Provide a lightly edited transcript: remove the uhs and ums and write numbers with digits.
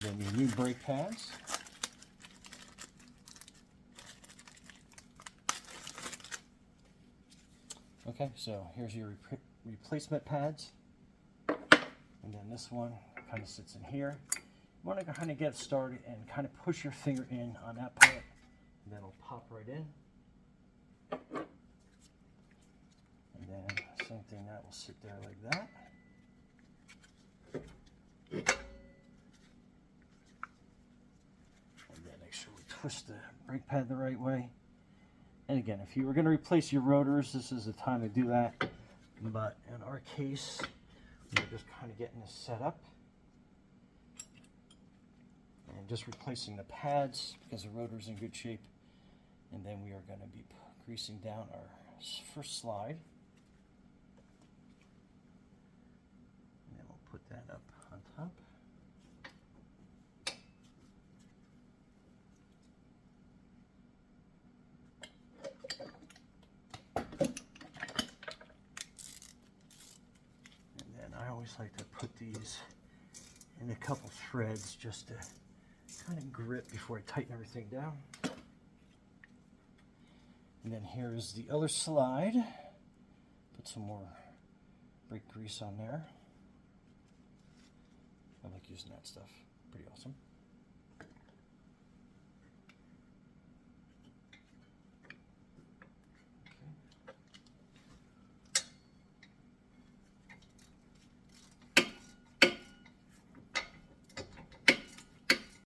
Then your new brake pads. Okay, so here's your replacement pads. And then this one kind of sits in here. You want to kind of get started and kind of push your finger in on that part. And then it'll pop right in. And then same thing, that will sit there like that. And then make sure we twist the brake pad the right way. And again, if you were going to replace your rotors, this is the time to do that. But in our case, we're just kind of getting this set up. And just replacing the pads because the rotor's in good shape. And then we are going to be greasing down our first slide. And then we'll put that up on top. And then I always like to put these in a couple threads just to kind of grip before I tighten everything down. And then here's the other slide. Put some more brake grease on there. I like using that stuff. Pretty awesome.